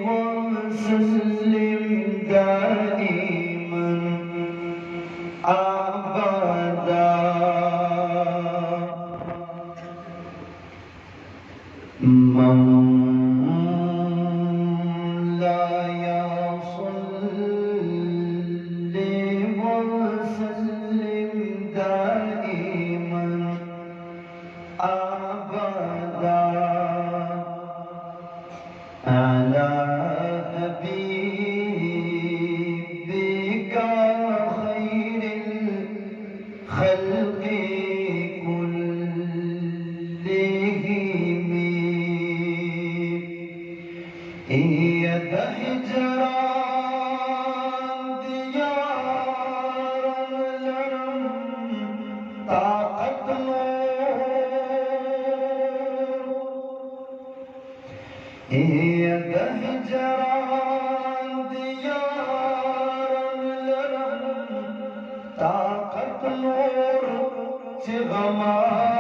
वसल्लिम दाइमन अबदा मौलाया सल्लि वसल्लिम दाइमन अबदा अला हबीबिका खैरिल खल्क़ि कुल्लिहिम यद हिजरान दियारन लरम ताकत यद हिजरान दियारन लरम ताकत नूर चिगमाज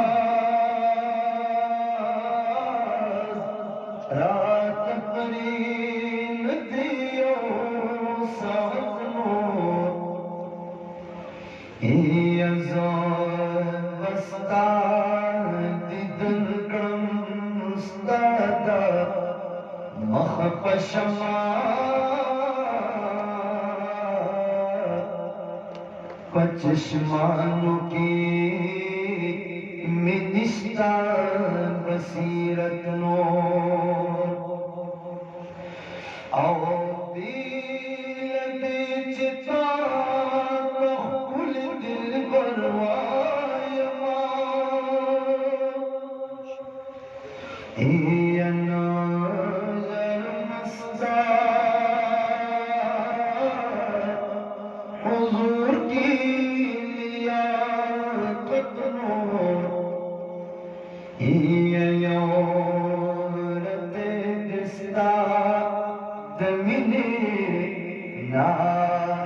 रात परीन दियो सहज नूर बस्ता दिदन क्रम स्तादा मखपशमा पचशमानों की मिनिस्ता बसीरत नो आओ दिल चिता कुल दिल बरवायमा हुजूर की लियाकत नो यौरत दिस्ता दमिने ना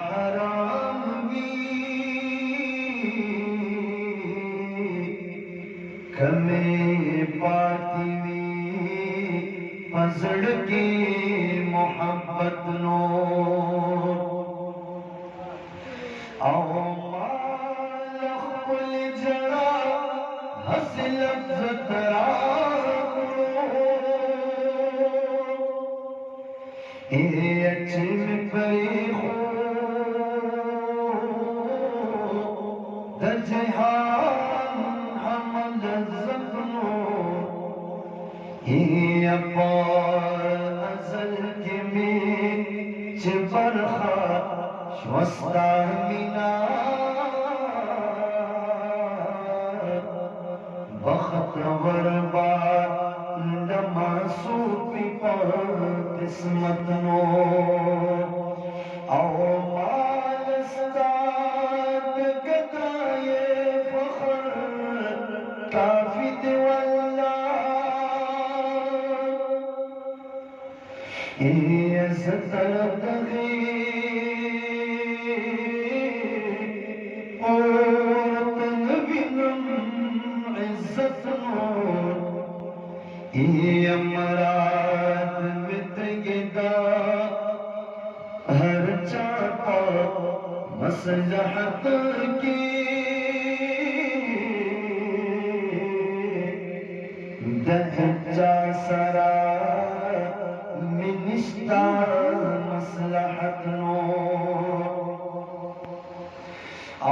हराम भी कमे पाती पसड़ की मोहब्बत नो आओ मालख पुल जड़ा हसल जतरा अचिम परी हो दजहान हम लज्जत नो अज़ल के में बरखा श्वस्ता मिना बख्तवर नमासू पिपर किस्मत नो आओ मालस्ताद गदाए फखर काफी दिवल्ला अमरात मितगिदा हर चापा मसलहत की दहजा सरा मिनिस्ता मसलहत नो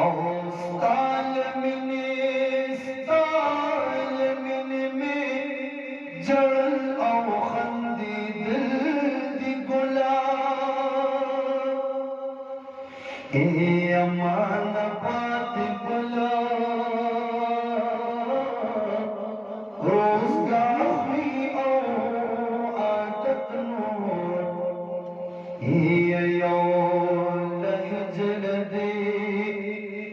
औस्ताल मिन में जल औ खंदी दिल दी गुला अमान बात बुला रोजगार भी औ आदत नो यो लहजल दे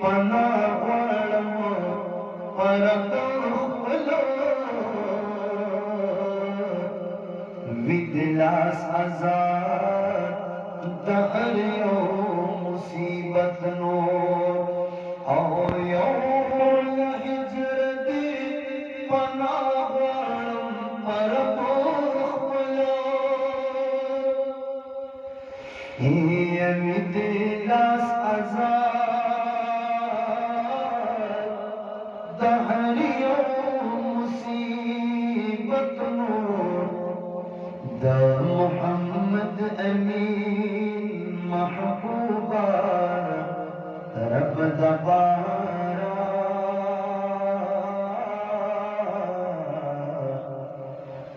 पना वड़म परत विदलास आजाद दहरियो मुसीबत नो आओ यो हिजरत पना वड़म परत هي دلاس أزار دهر يوم مصيبة نور دا محمد أمين محبوبا رب دبارا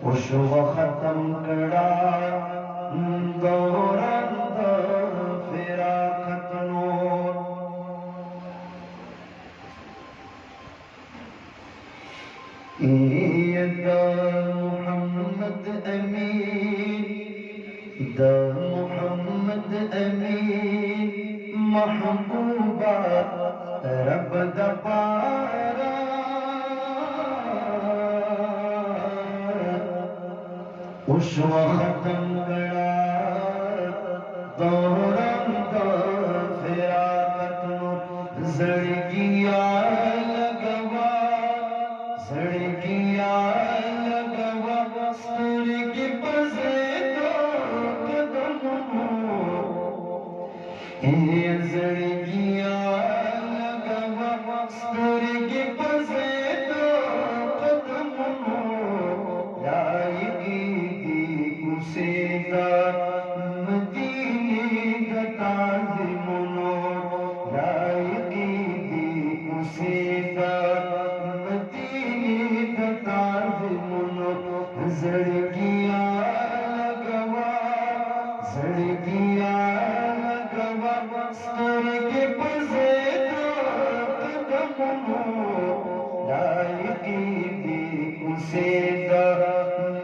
وشو ختم کڑا دوران دا فراقت نور دا محمد امین دا محمد امین محبوبا رب دا پارا وشو ختم کڑا دوران دا فراقت نور زڑگیا لگوا زڑگیا لگوا سرگی پزے دو قدموں زڑگیا لگوا سرگی پزے دو قدموں لائقی سیدا مدینے دا تعظیمونو لائقی دی سیدا مدینے دا تعظیمونو زڑگیا لگوا زڑگیا لگوا سرگی پزے دو قدمونو لائقی دی سیدا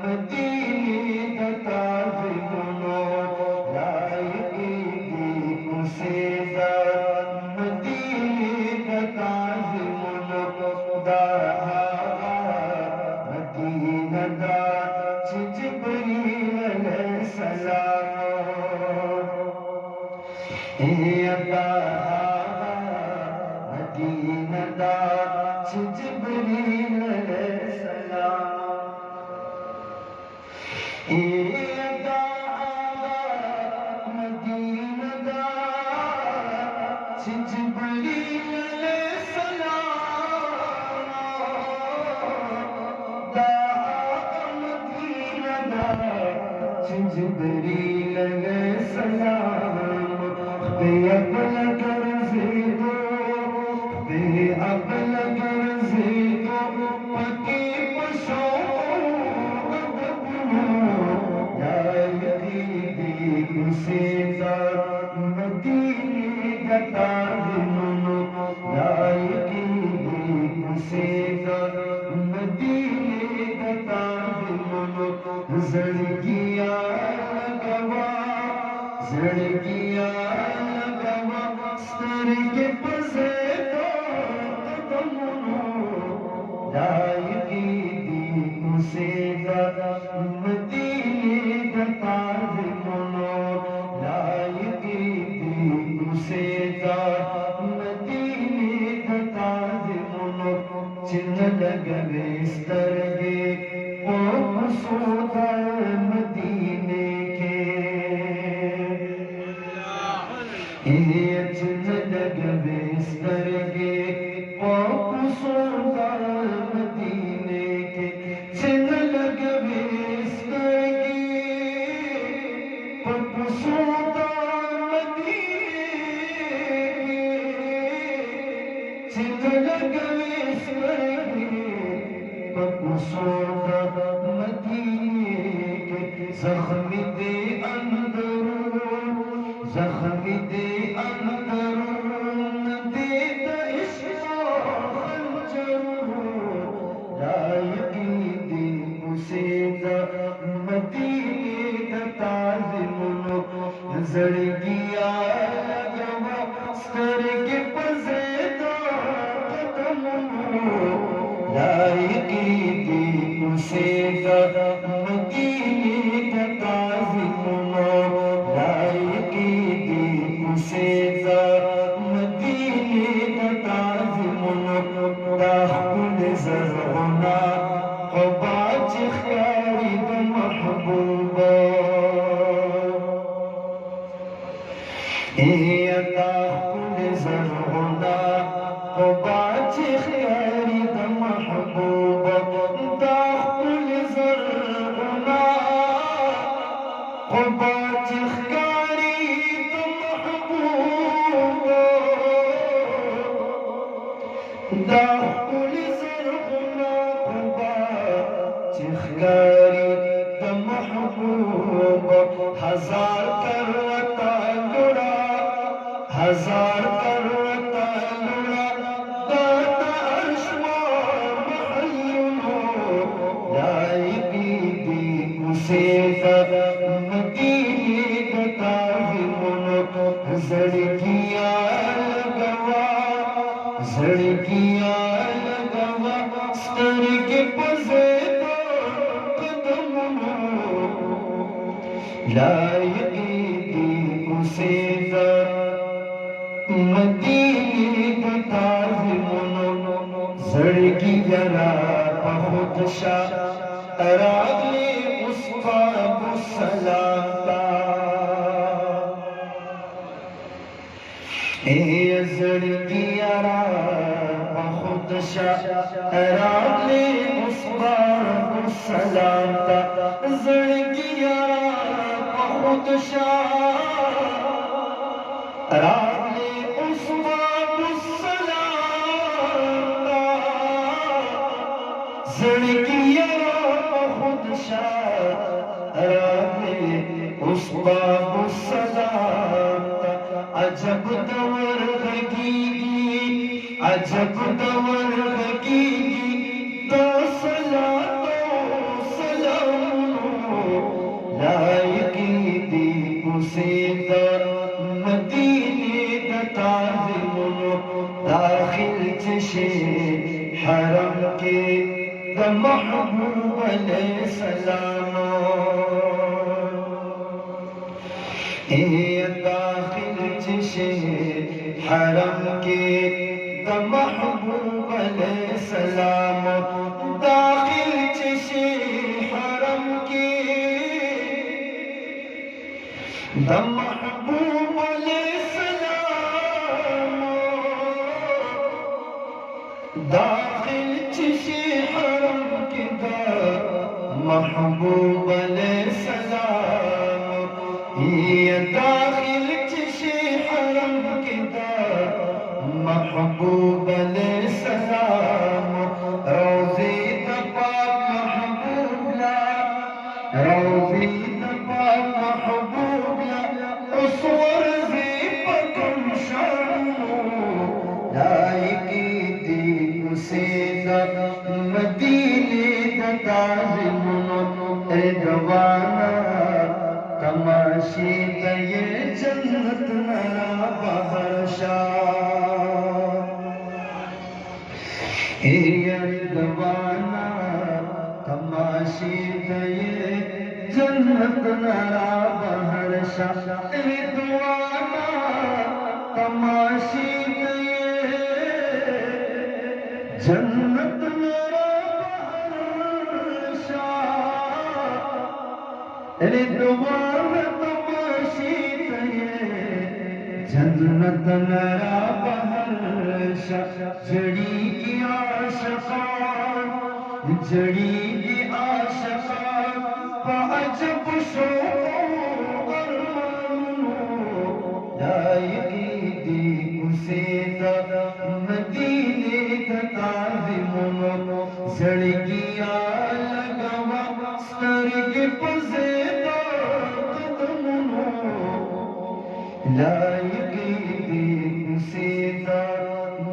مدینہ دا جبریل علیہ السلام مدینہ دا جبریل علیہ السلام مدینہ دا جبریل علیہ السلام بے عقل گرزیدو بے عقل گرزیدو پکی پشو لائقی دی سیدا مدینے دا تعظیمونو لائقی دی سیدا مدینے دا تعظیمونو زڑگیا لگوا زڑگیا سرگی پزے دو قدمونو لائقی دی سیدا مدینے دا تعظیمونو لائقی دی سیدا مدینے دا تعظیمونو چن لگوے سترگے پوپ سودا مدینے کے چن لگوے سترگے پوپ سودا مدینے کے چن لگوے سترگے پوپ سودا مدینے کے چن لگوے سترگے پوپ سودا مدینے کے زخمی دے اندرون زخمی دے اندرون دید عشق خنجرون لائقی دی سیدا مدینے دا تعظیمونو زڑگیا لگوا سرگی پزے دو قدمونو لائقی دی سیدا مدینے دا تعظیمونو لائقی دی سیدا مدینے دا تعظیمونو دا خل زرعنا قباچ خیاری دا محبوبا अता कुल ज़रहुना क़ुबाच ख़ैरी द महबूब दा कुल ज़रहुना क़ुबाच ख़ैरी द महबूब दा कुल ज़रहुना क़ुबाच ख़ैरी द महबूब हजार करवता हजार करवता दाता अश्मा महल्लुनो लाइकी दी उसे मदीने बताविमुनो ज़ड़कियाँ लगवा स्तर के पज़े कदमुनो लाइकी दी उसे मदीने बताविमुनो ज़ड़की जरा पहुँचा अरागले उसका सलाता ज़ड़की जरा पहुँचा अरागले उसका सलाता ज़ड़की जरा पहुँचा अरागले ज़ड़किया खुद उसबाब सलात अजब दवर हकीकी अजब दवर हकीकी दो सलामो लायकी दी उसे मदीने ताज़िमुनो दाखिल चशे हरम के महबूब अलैहिस्सलाम दाखिल चशे हरम के महबूब अलैहिस्सलाम दाखिल चशे हरम के महबूब अलैहिस्सलाम दाखिल चशे हरम के महबूब अलैहिस्सलाम दाखिल चशे हरम के महबूब अलैहिस्सलाम रोज़े पाक महबूब ला रोज़े पाक महबूब ला उस वर्ज़े पकम शानो लायकी दी उसे मदीने ताज़िमुनो रिदवाना तमाशे ये जन्नत नरा बहरशा रिदवाना तमाशे ये जन्नत नरा बहरशा रिदवाना तमाशे जन्नत मेरा बहरशा रिदवान तमाशी जन्नत मेरा बहरशा जड़ी की आशा जड़ी की आशा पाजब शो लायकी दी उसे मदीने ताज़िमुनो ज़ड़किया लगवा स्तर के पज़े कदमुनो लायकी दी उसे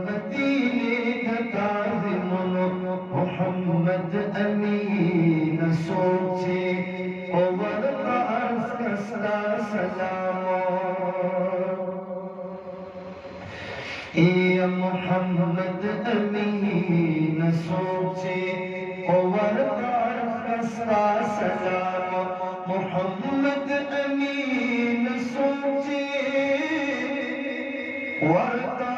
मदीने ताज़िमुनो मोहम्मद अमीन सोचे और का सलाम मोहम्मद अमीन सोचे और का सलाम मोहम्मद अमीन सोचे और का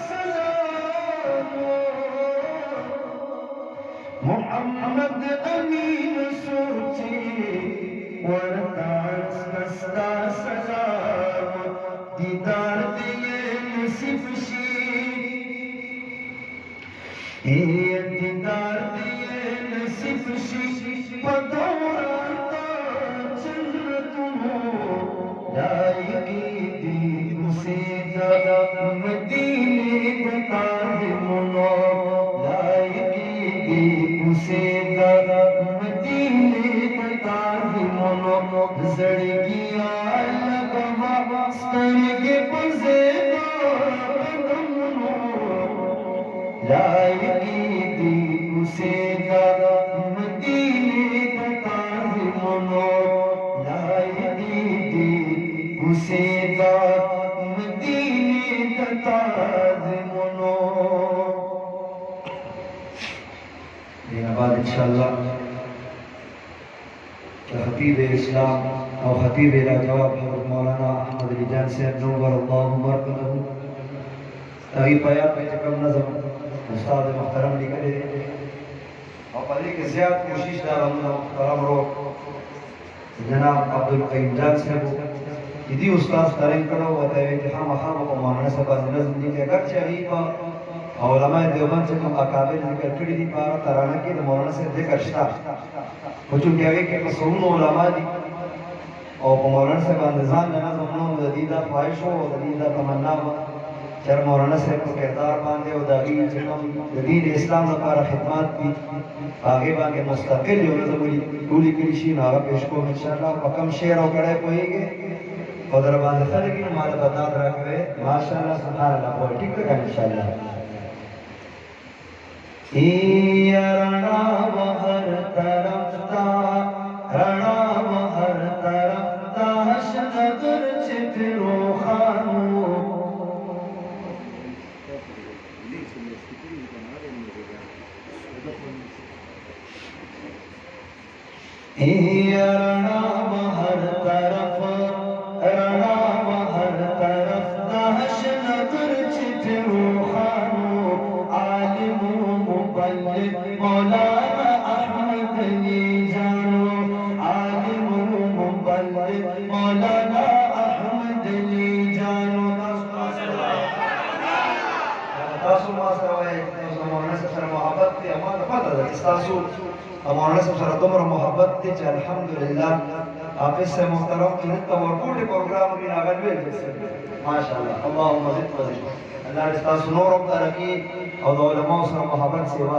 सलाम मोहम्मद अमीन सोचे और का सलाम दीदार दिए नसीब शी पदौराता जन्नत हो जाएगी दी उसे मदीने को ताज़िमुनो जाएगी दी उसे मदीने को ताज़िमुनो ज़ड़गिया लगवा सरगे पज़ेदा जाएगी दी उसे मदीने का ताज़िमुनो जाएगी दी उसे मदीने का ताज़िमुनो। बाद इंशाअल्लाह खतीब इस्लाम और खतीब जवाब मौलाना अहमद अली जान से नूर अल्लाह मरकज़हू तभी पया पे कम नज़म उस्ताद मुहतरम लिखे और पढ़े के ज़्यादा कोशिश दार मुहतरम रो जनाब अब्दुल कईम जान से यदि उस्ताद तरीन करो बताए कि हम को मौलाना से बाद नज़म लिखे अगर चाहिए और उलमा देवबंद से हम अकाबिर जिक्र करी दी पारा तराना की तो मौलाना से जिक्र शता वो चूंकि आगे के मसूम उलमा दी और मौलाना से बाद निज़ाम जना दोनों जदीदा ख्वाहिश हो जदीदा तमन्ना हो चर मौलाना से को किरदार बांधे और दागी जिन्हों जदीद इस्लाम लपारा खिदमत की आगे बांधे मुस्तकिल जो नज़म पूरी किलिशी नारा पेश को इंशाअल्लाह पकम शेर और कड़े कोईगे और दरबार खलगी हमारे बता रखे माशाअल्लाह सुभान अल्लाह बोल ठीक है इंशाअल्लाह। रणा हर तरफ ता रणा हर तरफ ता हशनगर चित्रो खानो रणा हर तरफ रणा हर तरफ ता हशनगर चित्रो खानो आलिम मौलाना अहमद अली जानो आलिम मुबल्लिग मौलाना अहमद अली जानो। तासु मासरवाए मौलाना से सर मोहब्बत थी हमारा पता है तासु मौलाना से सर तुमरा मोहब्बत थी अल्हम्दुलिल्लाह आप इससे मुहतरम की और पूरे प्रोग्राम की नागल में माशाअल्लाह अल्लाहुम्मा ज़िद वज़िद अल्लाह तासु नूर तरक्की और उलमा से मोहब्बत सेवा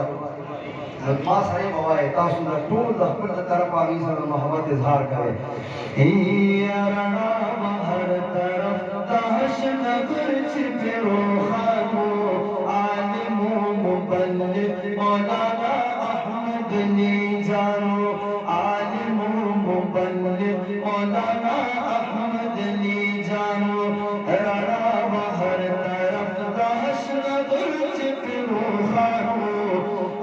लम्मा सारे बवाए तासु द टूल द कुल तरफ आगी से मोहब्बत इजहार करे रणा हर तरफ तहश नगर छिपरो खानो आलिम मुबल्लिग मौलाना अहमद अली जानो आलिम मुबल्लिग मौलाना अहमद अली जानो रणा हर तरफ तहश नगर छिपरो खानो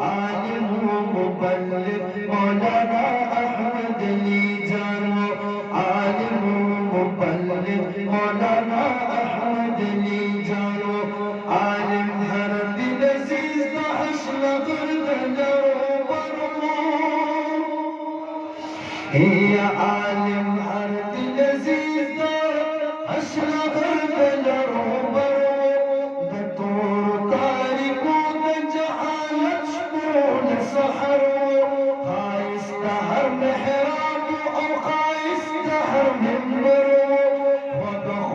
आलिम मुबल्लिग मौलाना अहमद अली जानो आलिम मुबल्लिग मौलाना अहमद अली जानो आलिम हर दिल अजीज तहश नगर दलो बरो या आलिम हर दिल अजीज तहश नगर दलो बरो दतोर तारिको दजहालत शकोल सहरो खाइस हर महराब और खाइस हर मिंबरो वदख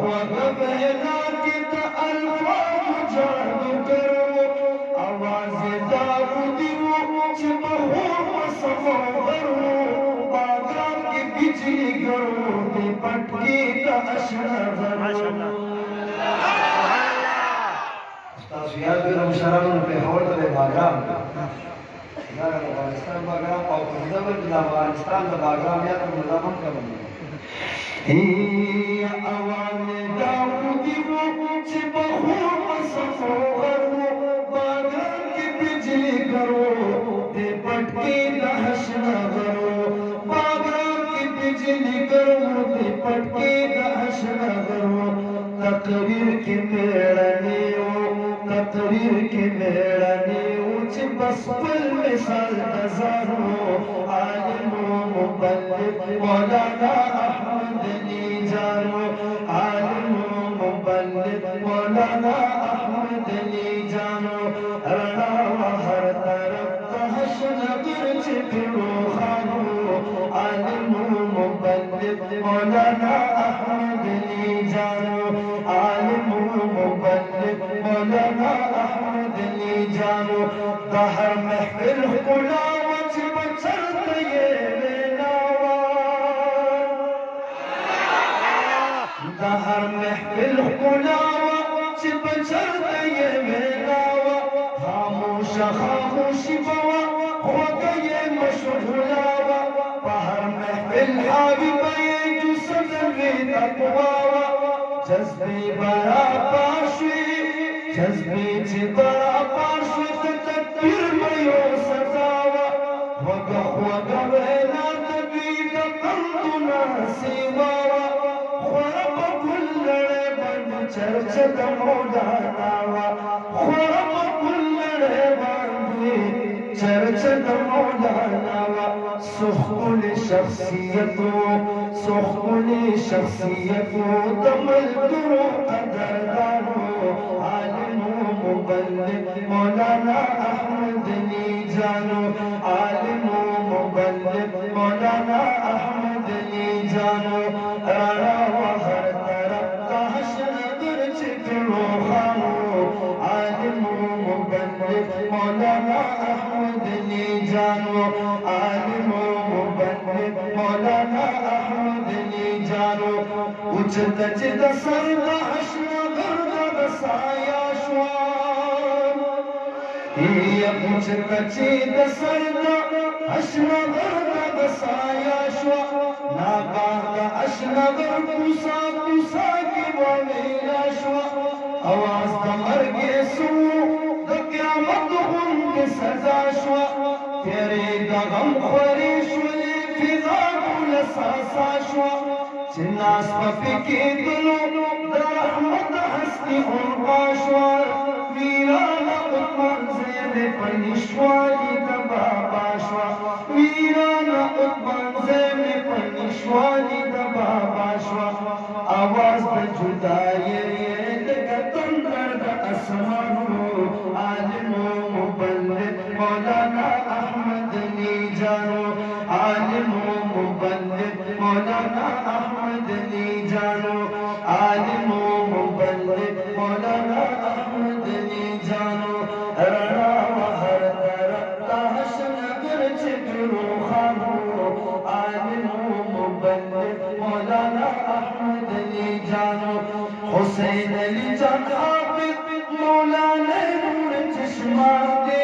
बहना के अल्फाज जादू करो आवाज दाऊदी चिपहो सफरो बागान के बिजली करो दे पटके का अशनगर तासु याद भी मुशर्रफ पे होड़ पे बागराम यार अफगानिस्तान बागराम और मुजम्मल बिला अफगानिस्तान का बागराम या तो मुजम्मल का बने आवाज दाऊदी चिपहो सफरो बागान के बिजली करो दे पटके का अशनगर बागान की बिजली करो दे पटके का अशनगर तकरीर के मेड़ने तकरीर के मेड़ने उच बसपल मिसाल नजारो आलिम मुबल्लिग मौलाना अहमद अली जानो आलिम मुबल्लिग मौलाना अहमद अली जानो रणा हर मौलाना अहमद अली जानो आलिम मुबल्लिग मौलाना अहमद अली जानो दहर महफिल कुलावच बचत ये बेनावा दहर महफिल कुलावच बचत ये बेनावा खामोश खामोशी बवा खुदा मशहुलावा बाहर महफिल हावी पे जो सदर तकवावा जज्बे बड़ा पाशवी जज्बे च बड़ा पाशवी तकबीर मयो सजावा वगा वगा वेला तबी तकंदुना सेवावा खरब कुल्लड़े बंद चर्च मौलानावा खरब कुल्लड़े बंद चर्च मौलानावा सुखुल शख्सियतों तमल दुरो कदरदानो आलिमो मुबल्लिग मौलाना अहमद अली जानो आलिमो मुबल्लिग मौलाना अहमद अली जानो राणा हर तरफ काश नगर चिकड़ो खानो आलिमो मुबल्लिग मौलाना अहमद अली जानो आलिमो मुबल्लिग मौलाना अहमद अली जानो उच्च चिद सरदा हश्नगर दसाया श्वान ये उच्च चिद सरदा हश्नगर दसाया श्वान नागा हश्नगर कुसा कुसा की वालेला श्वान आवाज दमर के सू द क़यामत हम के सजा श्वान तेरे दगम खोरी शुले फिजा कुल सासा श्वान चिन्नास पफिके दिलो रहमत हस्ती उनका श्वार वीराना उत्मान ज़ेरे पनिश्वाली दबाबा श्वार वीराना उत्मान ज़ेरे पनिश्वाली दबाबा श्वार आवाज द जुदाई लगतन दर्द असमानो आलिमो मुबल्लिग मौलाना अहमद अली जानो आलिमो मुबल्लिग मौलाना अहमद अली जानो आलिमो मुबल्लिग मौलाना अहमद अली जानो रणा हर तरफ ताश नगर चिकड़ो खानो आलिमो मुबल्लिग मौलाना अहमद अली जानो हुसैन अली जान हाफिज मौलाना नूर चश्मा दे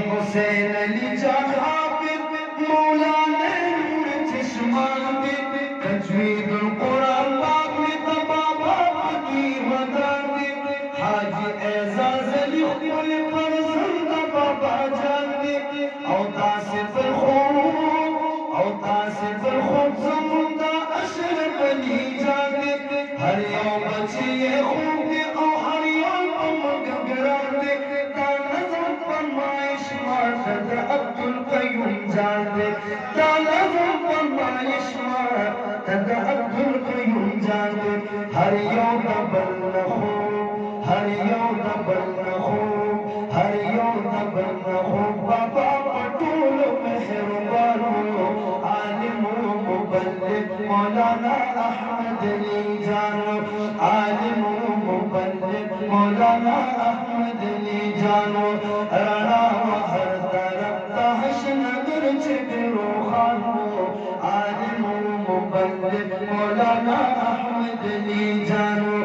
हुसैन अली जान हाफिज मौलाना नूर चश्मा दे तजवीदुल कुरान पाक में तबाबा की वदा दे हाजी एजाज अली कुल फरजंद बाबा जान दे औतासिफ खूब ज़मुंदा अशरफ अली जान दे हर यौम बचिए खूब के और हर यौम मगरा दे तानज़म फरमाइश मार्द अब्दुल क़य्यूम जान दे तानज़म फरमाइश मार्द अब्दुल क़य्यूम जान दे हर यौम बल्लखो हर यौम बल्लखो हर यौम बल्लखो बाबा पटोल मेहरबानो आलिमो मुबल्लिग मौलाना अहमद अली जानो आलिमो मुबल्लिग मौलाना अहमद अली जानो रणा हर तरफ ताश नगर चिकड़ो खानो आलिमो मुबल्लिग मौलाना अहमद अली जानो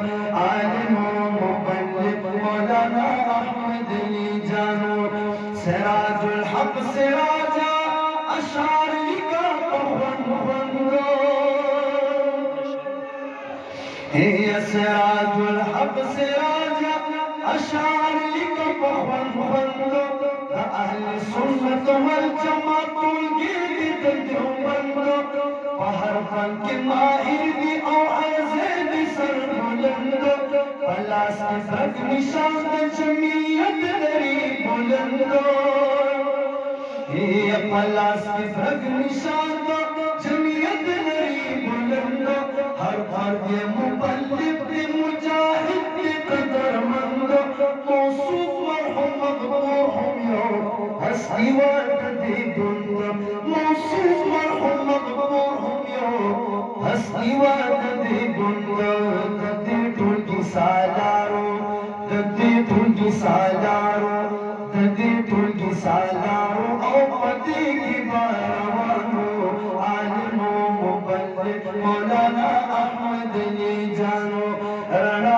आलिमो मुबल्लिग मौलाना अहमद अली जानो सिराजुल हक सिराजा अशारी का पखवंदो सिराजुल हक सिराजा अशारी का पखवंदो अहले सुन्नत वल जमातुल गिरद देवबंदो पहर फन के माहिर दी औज़े दी सर बुलंदो पलास की सग निशान जमीयत दरी बुलंदो ये पलास की सग निशान जमीयत दरी बुलंदो मर्द मुबल्लिग दे मुजाहिद दे कदरमंद मौसूफ मरहूम मगफूर हम यो हस्ती वाद दे गुंद मौसूफ मरहूम मगफूर हम यो हस्ती वाद दे गुंद दे टुल की सालारो दे टुल की सालारो दे टुल की सालारो औ पति की बारानो आलिमो मुबल्लिग मौलाना अहमद ने जानो रणा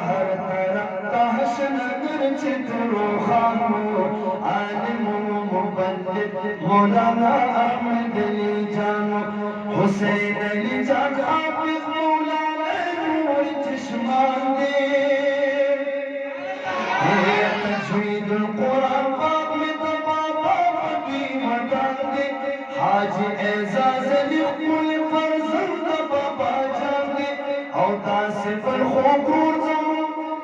हर तरफ तहश नगर चित्रो खानो आलिमो मुबल्लिग मौलाना अहमद ने जानो हुसैन अली जाग हाफिज मौलाना नूर चश्मान दे तजवीदुल कुरान बाप में बाबा भी मकान दे हाजी एजाज अली कुल फरजंद बाबा जान दे और दासिफ अलखुबूर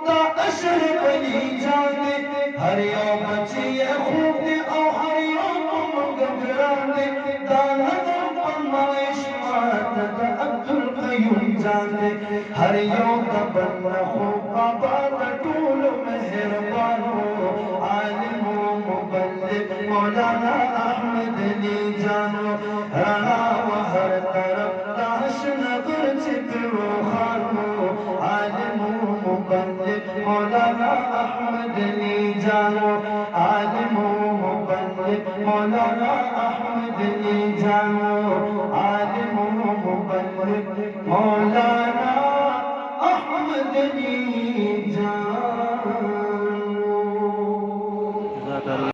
दा अशरफ अली जान दे हर यो बच्ची ये खूब दे और हर यो मंगरान दे दाना फरमाइश मात दा अब्दुल कयूम जान दे हर यो तबन्ना खूब बाबा दा टूल मेहरबान हो आलिम मुबल्लिग मौलाना अहमद ने जानो राना व हर तरफ ताश नगर चित्रो खानो आलिम मुबल्लिग मौलाना अहमद ने जानो आलिम मुबल्लिग मौलाना अहमद ने जानो आलिम मुबल्लिग मौलाना